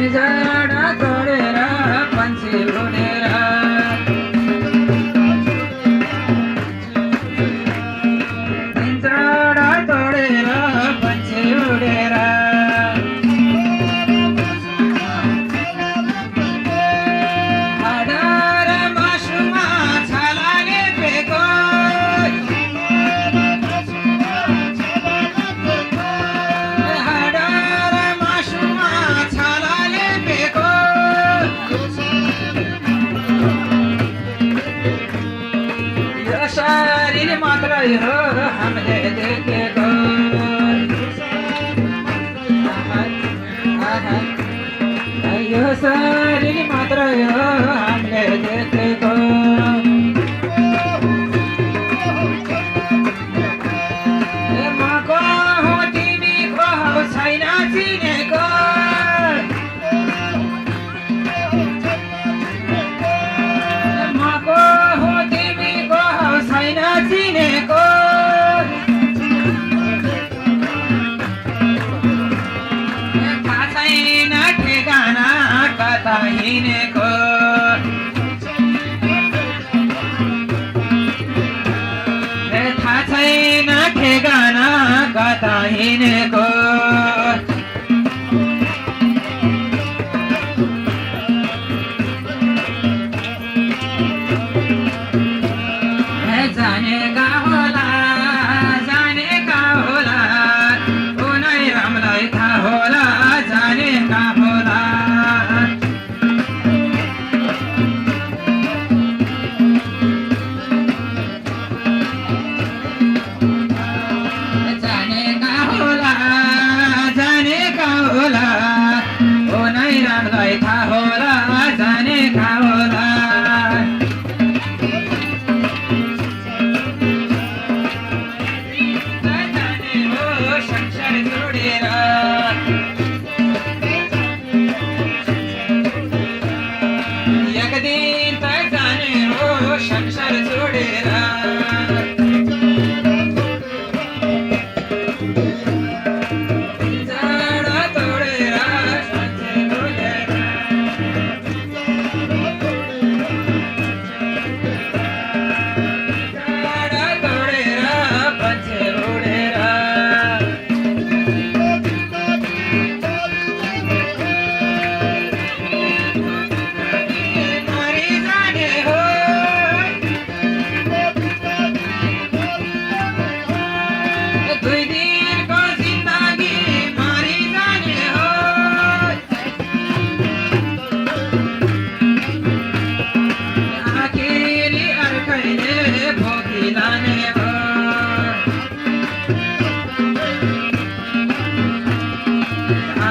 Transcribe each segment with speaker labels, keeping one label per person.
Speaker 1: पिंजरा तोडेर पंछी उडेर पिंजरा तोडेर पंछी उडेर हाडार मासुमा छालाले पेको हाडार मासुमा छालाले पेको यो शरीर मात्र हो हामीले देखेको यो शरीर मात्र हो हामीले देखेको म को हो तिमी को हो छैन चिनेको म को हो तिमी को हो छैन चिनेको थाहा छैन ठेगाना कता हिँडेको थाहा छैन ठेगाना कता हिँडेको जानेका होला उनै रामलाई थाहा होला जानेका होला जानेका होला उनै रामलाई थाहा होला जानेका होला जाने हो संसार जोडेर एक दिन त जाने हो संसार जोडेर पिंजरा तोडेर पंछी उडेर पिंजरा तोडेर पंछी उडेर मरि जाने हो दुई दिनको जिन्दगी मरि जाने हो आखिरी अर्कैले भोगिलाने हो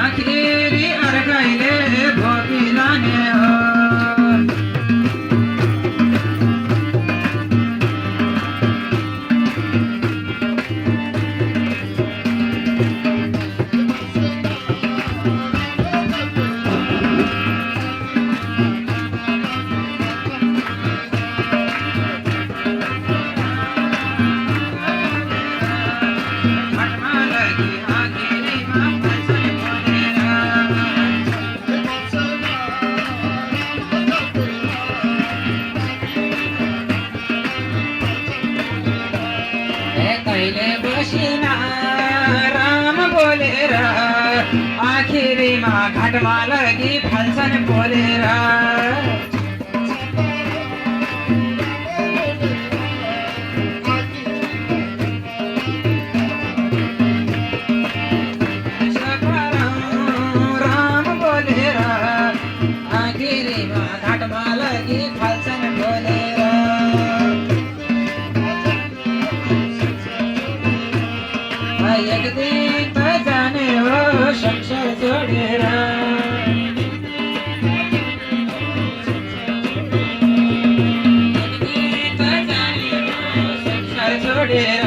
Speaker 1: आखिरी अर्कैले भोगिलाने हो घटमा लगी आखिरीमा फल्छन् बोलेर कहिले बसिना राम बोलेर आखिरीमा घाटमा लगी फल्छन् बोलेर राम बोलेर आखिरीमा घाटमा लगी फल्छन् बोलेर एक दिन त जाने हो संसार जोडेर एक दिन त जाने हो संसार जोडेर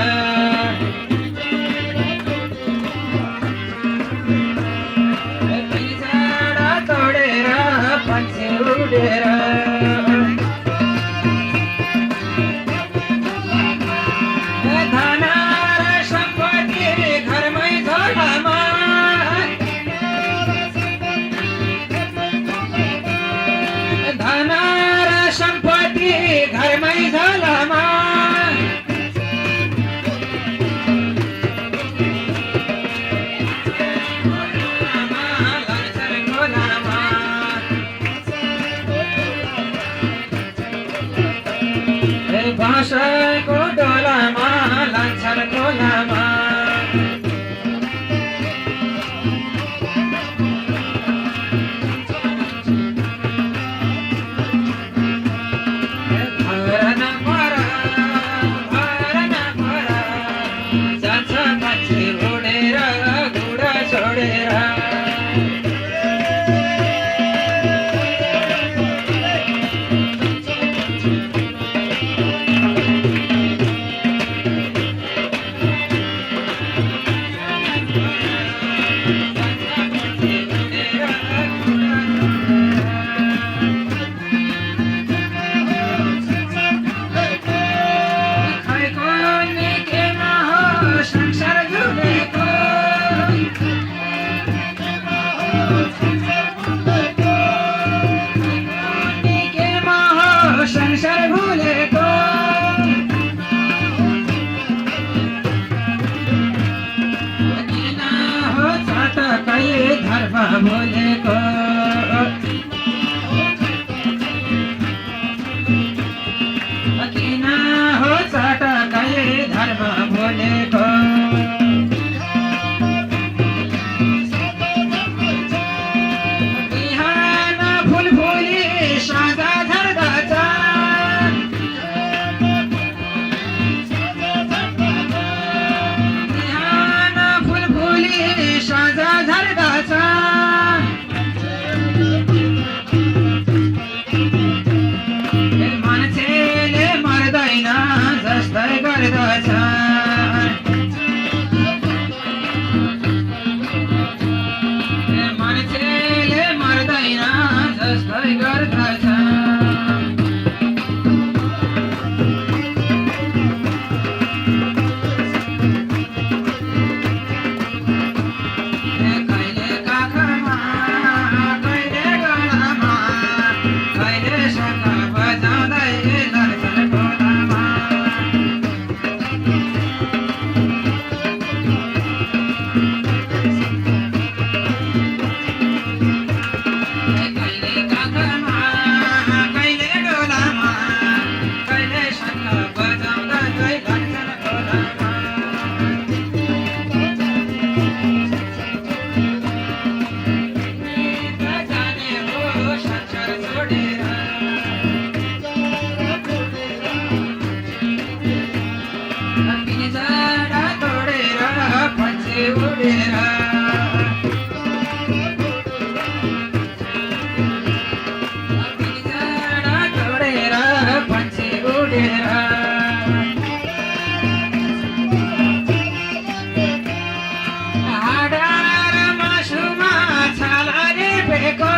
Speaker 1: पिंजरा तोडेर पंछी उडेर धन र सम्पत्ति घरमै झोलामा खोलामा भर नपर जान्छ मान्छे उडेर घुँडा छोडेर खैको निकेमा हो संसार झुलेको निकेमा हो संसार भुलेको किन हो चटकै धर्म भुलेको किन हो चटकै धर्म भुलेको बिहान फुलफुली साँझ झर्दछ बिहान फुलफुली साँझ झर्दछ मान्छेले मर्दैन जस्तै गर्दछ मान्छेले मर्दैन जस्तै गर्दछ कहिले काखमा कहिले गलामा कहिले शङ्ख बजाउँदै लड्छन् खोलामा कहिले काखमा कहिले डोलामा कहिले शङ्ख बजाउँदै लड्छन् खोलामा जाने हो संसार छोडेर पिंजरा तोडेर पन्छी उडेर पिंजरा तोडेर पन्छी उडेर हाडा र मासुमा छाला रेपेको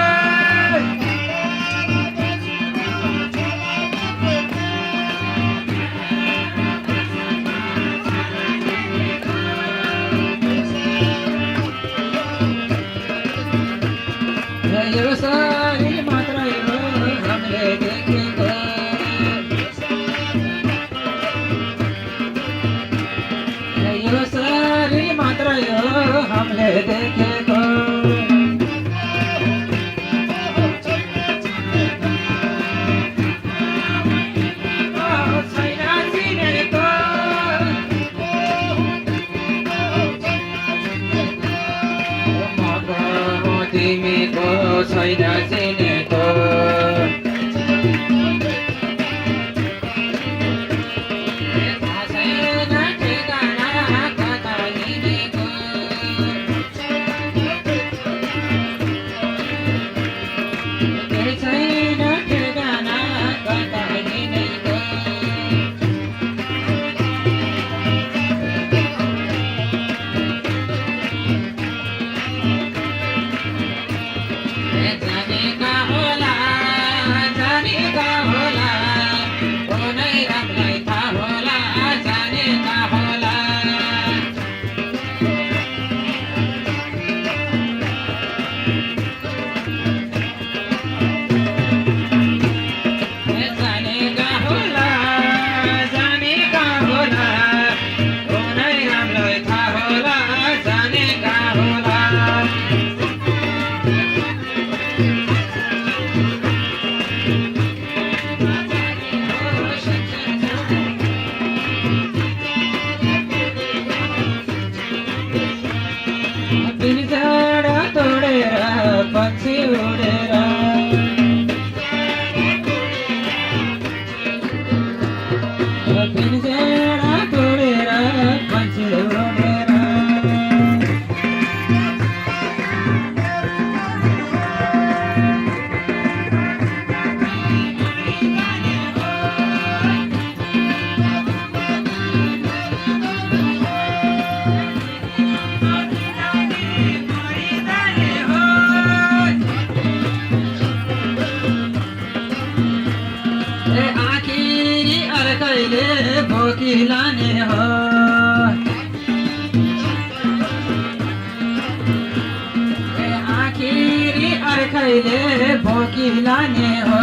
Speaker 1: कहिले बोकी लाने हो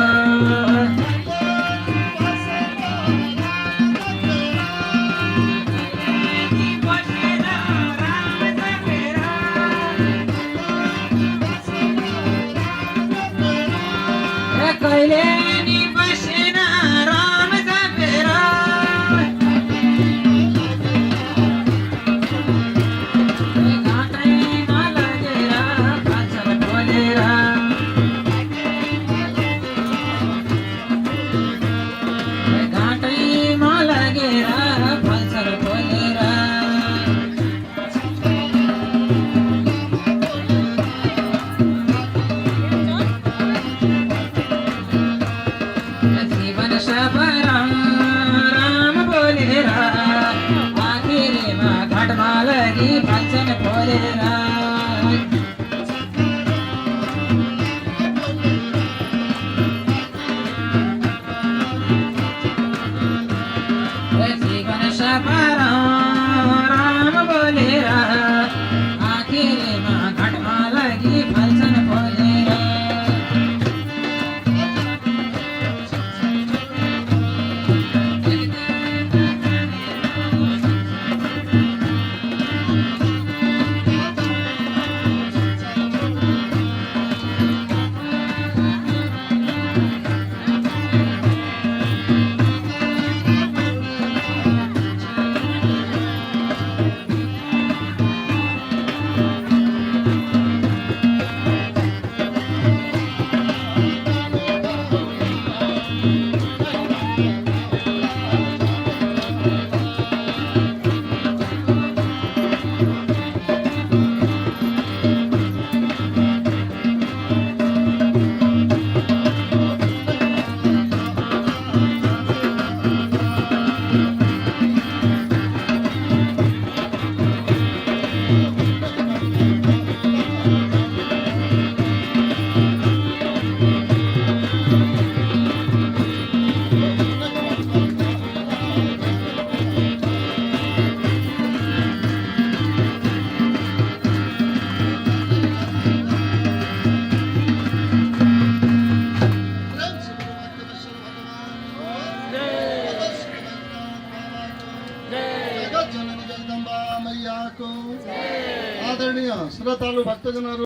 Speaker 1: कहिले नि बसेन राम जपेर घाटैमा लगेर भान्सर खोलेर घाटैमा लगेर भान्सर खोलेर जीवन सबर राम बोलेर आखिरमा घाटमा लगी भान्सन खोलेर जीवन सबर राम बोलेर आखिरमा घाटमा लगी भान्सन खोलेर
Speaker 2: जननी जगदम्बा मैयाको आदरणीय श्रोतालु भक्तजनहरू